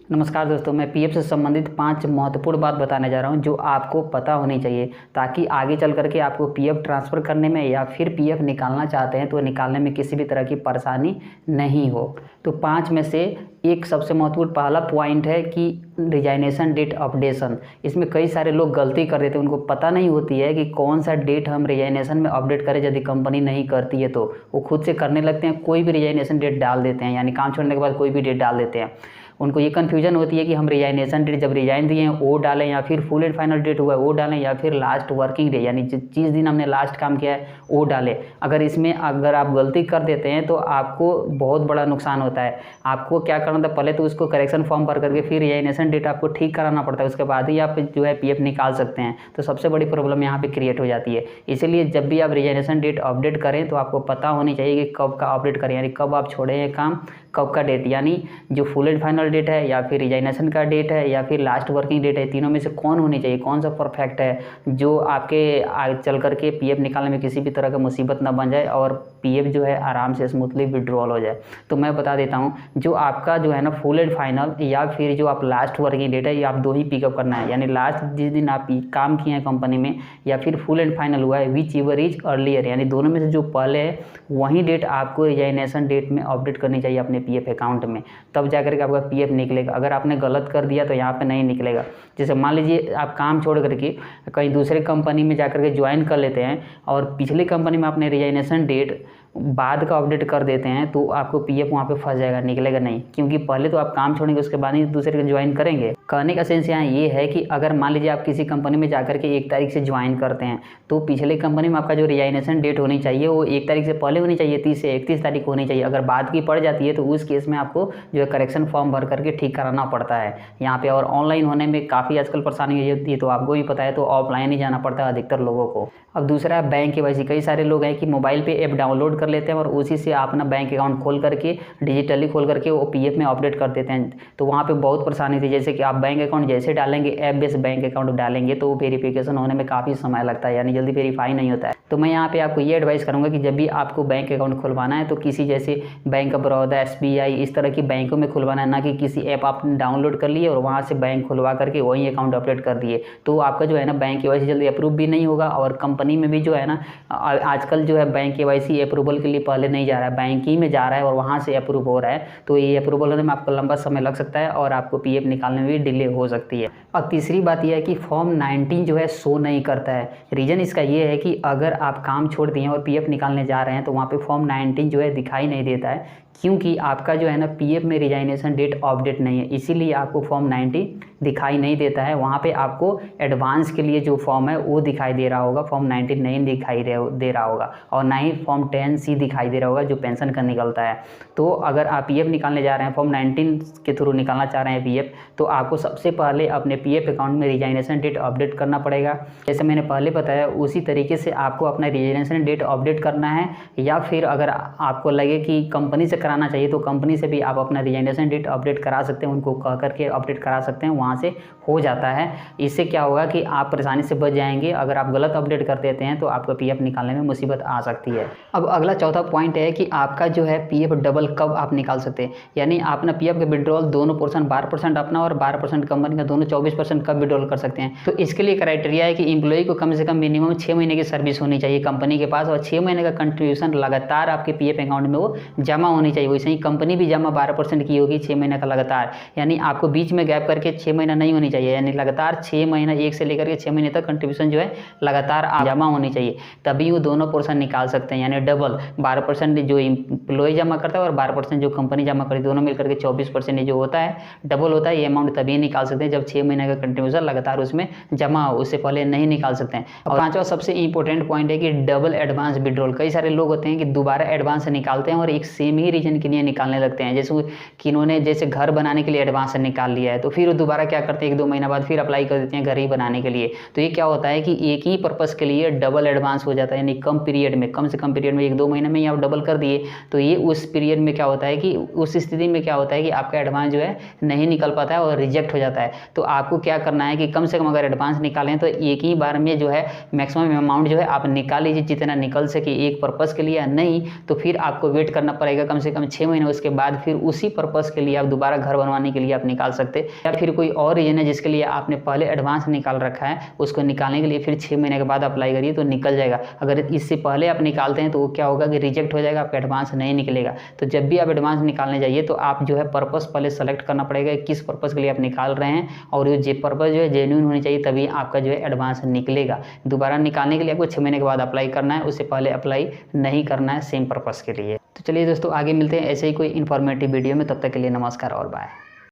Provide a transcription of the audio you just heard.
नमस्कार दोस्तों, मैं पीएफ से संबंधित 5 महत्वपूर्ण बात बताने जा रहा हूं जो आपको पता होनी चाहिए ताकि आगे चल करके आपको पीएफ ट्रांसफ़र करने में या फिर पीएफ निकालना चाहते हैं तो निकालने में किसी भी तरह की परेशानी नहीं हो। तो 5 में से एक सबसे महत्वपूर्ण पहला पॉइंट है कि रिजाइनेशन डेट अपडेशन। इसमें कई सारे लोग गलती कर देते हैं, उनको पता नहीं होती है कि कौन सा डेट हम रिजाइनेशन में अपडेट करें। यदि कंपनी नहीं करती है तो वो खुद से करने लगते हैं, कोई भी रिजाइनेशन डेट डाल देते हैं, यानी काम छोड़ने के बाद कोई भी डेट डाल देते हैं। उनको ये कन्फ्यूजन होती है कि हम रिजाइनेशन डेट जब रिजाइन दिए हैं वो डालें या फिर फुल एंड फाइनल डेट हुआ है वो डालें या फिर लास्ट वर्किंग डे यानी जिस दिन हमने लास्ट काम किया है वो डालें। अगर आप गलती कर देते हैं तो आपको बहुत बड़ा नुकसान होता है। आपको क्या करना था, पहले तो उसको करेक्शन फॉर्म भर करके फिर रिजाइनेशन डेट आपको ठीक कराना पड़ता है, उसके बाद ही आप जो है पीएफ निकाल सकते हैं। तो सबसे बड़ी प्रॉब्लम यहाँ पे क्रिएट हो जाती है। इसीलिए जब भी आप रिजाइनेशन डेट अपडेट करें तो आपको पता होनी चाहिए कि कब का अपडेट करें, यानी कब आप छोड़े हैं काम, कब का डेट, यानी जो फुल एंड फाइनल डेट है या फिर रिजाइनेशन का डेट है या फिर लास्ट वर्किंग डेट है, तीनों में से कौन होनी चाहिए, कौन सा परफेक्ट है जो आपके आगे चल करके पीएफ निकालने में किसी भी तरह का मुसीबत ना बन जाए और पीएफ जो है आराम से स्मूथली विड्रॉल हो जाए। तो मैं बता देता हूँ, जो आपका जो है ना फुल एंड फाइनल या फिर जो आप लास्ट वर्किंग डेट है ये आप दो ही पिकअप करना है, यानी लास्ट जिस दिन आप काम किए हैं कंपनी में या फिर फुल एंड फाइनल हुआ है, विच एवर इज अर्लियर, यानी दोनों में से जो पहले है वही डेट आपको रिजाइनेशन डेट में अपडेट करनी चाहिए अपने पीएफ अकाउंट में, तब जाकर के आपका पीएफ निकलेगा। अगर आपने गलत कर दिया तो यहाँ पे नहीं निकलेगा। जैसे मान लीजिए आप काम छोड़ करके कहीं दूसरे कंपनी में जाकर के ज्वाइन कर लेते हैं और पिछले कंपनी में आपने रिजाइनेशन डेट बाद का अपडेट कर देते हैं तो आपको पीएफ वहाँ पे फंस जाएगा, निकलेगा नहीं, क्योंकि पहले तो आप काम छोड़ेंगे उसके बाद ही दूसरे को ज्वाइन करेंगे। कहने का सेंस यहाँ ये है कि अगर मान लीजिए आप किसी कंपनी में जाकर के 1 तारीख से ज्वाइन करते हैं तो पिछले कंपनी में आपका जो रिजाइनेशन डेट होनी चाहिए वो 1 तारीख से पहले होनी चाहिए, 30 से 31 तारीख होनी चाहिए। अगर बाद की पड़ जाती है तो उस केस में आपको जो है करेक्शन फॉर्म भर करके ठीक कराना पड़ता है यहाँ पे। और ऑनलाइन होने में काफ़ी आजकल परेशानी होती है, तो आपको भी पता है, तो ऑफलाइन ही जाना पड़ता है अधिकतर लोगों को। अब दूसरा है बैंक केवाईसी। कई सारे लोग हैं कि मोबाइल पे ऐप डाउनलोड कर लेते हैं और उसी से आप अपना बैंक अकाउंट खोल करके डिजिटली खोल करके वो पीएफ में अपडेट कर देते हैं। तो वहाँ पे बहुत परेशानी थी, जैसे कि आप बैंक अकाउंट जैसे डालेंगे, ऐप बेस्ड बैंक अकाउंट डालेंगे तो वेरिफिकेशन होने में काफ़ी समय लगता है, यानी जल्दी वेरीफाई नहीं होता है। तो मैं यहाँ पे आपको ये एडवाइस करूँगा कि जब भी आपको बैंक अकाउंट खुलवाना है तो किसी जैसे बैंक ऑफ बड़ौदा, एसबीआई, इस तरह की बैंकों में खुलवाना है, ना कि किसी ऐप आप डाउनलोड कर लिए और वहाँ से बैंक खुलवा करके वही अकाउंट अपडेट कर दिए। तो आपका जो है ना बैंक केवाईसी जल्दी अप्रूव भी नहीं होगा और कंपनी में भी जो है ना आजकल जो है बैंक केवाईसी अप्रूवल के लिए पहले नहीं जा रहा है, बैंक ही में जा रहा है और वहाँ से अप्रूव हो रहा है। तो ये अप्रूवल होने में आपको लंबा समय लग सकता है और आपको पीएफ निकालने में भी डिले हो सकती है। और तीसरी बात यह है कि फॉर्म 19 जो है शो नहीं करता है। रीज़न इसका ये है कि अगर आप काम छोड़ दिए और पीएफ निकालने जा रहे हैं तो वहाँ पे फॉर्म 19 जो है दिखाई नहीं देता है, क्योंकि आपका जो है ना पीएफ में रिजाइनेशन डेट अपडेट नहीं है, इसीलिए आपको फॉर्म 19 दिखाई नहीं देता है। वहाँ पे आपको एडवांस के लिए जो फॉर्म है वो दिखाई दे रहा होगा, फॉर्म 19 नहीं दिखाई दे रहा होगा, और ना ही फॉर्म 10C दिखाई दे रहा होगा जो पेंशन का निकलता है। तो अगर आप पीएफ निकालने जा रहे हैं, फॉर्म 19 के थ्रू निकालना चाह रहे हैं पीएफ, तो आपको सबसे पहले अपने पीएफ अकाउंट में रिजाइनेशन डेट अपडेट करना पड़ेगा। जैसे मैंने पहले बताया उसी तरीके से आपको अपना रिजाइनेशन डेट अपडेट करना है, या फिर अगर आपको लगे कि कंपनी से कराना चाहिए तो कंपनी से भी आप अपना रिजाइनेशन डेट अपडेट करा सकते हैं, उनको कह करके अपडेट करा सकते हैं, वहाँ से हो जाता है। इससे क्या होगा कि आप परेशानी से बच जाएंगे। अगर आप गलत अपडेट कर देते हैं तो आपको पीएफ निकालने में मुसीबत आ सकती है। अब अगला चौथा पॉइंट है कि आपका जो है पीएफ डबल कब आप निकाल सकते हैं, यानी आप अपना पीएफ का विड्रॉल दोनों पोर्शन 12% अपना और 12% कंपनी का, दोनों 24% कब विड्रॉल कर सकते हैं। तो इसके लिए क्राइटेरिया है कि एम्प्लॉय को कम से कम मिनिमम 6 महीने की सर्विस होनी चाहिए कंपनी के पास और 6 महीने का कंट्रीब्यूशन लगातार आपके पीएफ अकाउंट में वो जमा होनी चाहिए। वैसे ही कंपनी भी जमा 12% की होगी 6 महीने का लगातार, यानी आपको बीच में गैप करके 6 महीना नहीं होनी चाहिए, यानी लगातार 6 महीना, 1 से लेकर के 6 महीने तक कंट्रीब्यूशन जो है लगातार जमा होनी चाहिए, तभी वो दोनों पोर्शन निकाल सकते हैं। यानी डबल 12% जो एम्प्लॉय जमा करता है और 12% जो कंपनी जमा करती है, दोनों मिलकर के 24% जो होता है डबल होता है। ये अमाउंट तभी निकाल सकते हैं जब 6 महीने का कंट्रीब्यूशन लगातार उसमें जमा हो, उससे पहले नहीं निकाल सकते हैं। और पांचवा सबसे इंपॉर्टेंट पॉइंट है कि डबल एडवांस विड्रॉल। कई सारे लोग होते हैं कि दोबारा एडवांस निकालते हैं और एक सेम ही रीजन के लिए निकालने लगते हैं, जैसे कि इन्होंने जैसे घर बनाने के लिए एडवांस निकाल लिया है तो फिर वो दोबारा क्या करते हैं 1-2 महीना बाद फिर अप्लाई कर देते हैं घर ही बनाने के लिए। तो ये क्या होता है कि एक ही पर्पस के लिए डबल एडवांस हो जाता है, यानी कम पीरियड में, कम से कम पीरियड में 1-2 महीने में ही आप डबल कर दिए। तो ये उस पीरियड में क्या होता है कि उस स्थिति में क्या होता है कि आपका एडवांस जो है नहीं निकल पाता है और रिजेक्ट हो जाता है। तो आपको क्या करना है कि कम से कम अगर एडवांस निकालें तो एक ही बार में जो है मैक्सिमम अमाउंट जो है आप निकाल लीजिए जितना निकल सके एक पर्पस के लिए, नहीं तो फिर आपको वेट करना पड़ेगा कम से से कम 6 महीने उसके बाद फिर उसी पर्पज़ के लिए आप दोबारा घर बनवाने के लिए आप निकाल सकते हैं। या फिर कोई और रीजन है जिसके लिए आपने पहले एडवांस निकाल रखा है, उसको निकालने के लिए फिर 6 महीने के बाद अप्लाई करिए तो निकल जाएगा। अगर इससे पहले आप निकालते हैं तो वो क्या होगा कि रिजेक्ट हो जाएगा, आपका एडवांस नहीं निकलेगा। तो जब भी आप एडवांस निकालने जाइए तो आप जो है पर्पज़ पहले सेलेक्ट करना पड़ेगा, किस पर्पज़ के लिए आप निकाल रहे हैं, और ये पर्पज़ जो है जेन्युइन होनी चाहिए, तभी आपका जो है एडवांस निकलेगा। दोबारा निकालने के लिए आपको 6 महीने के बाद अप्लाई करना है, उससे पहले अप्लाई नहीं करना है सेम पर्पज़ के लिए। तो चलिए दोस्तों, आगे मिलते हैं ऐसे ही कोई इन्फॉर्मेटिव वीडियो में। तब तक के लिए नमस्कार और बाय।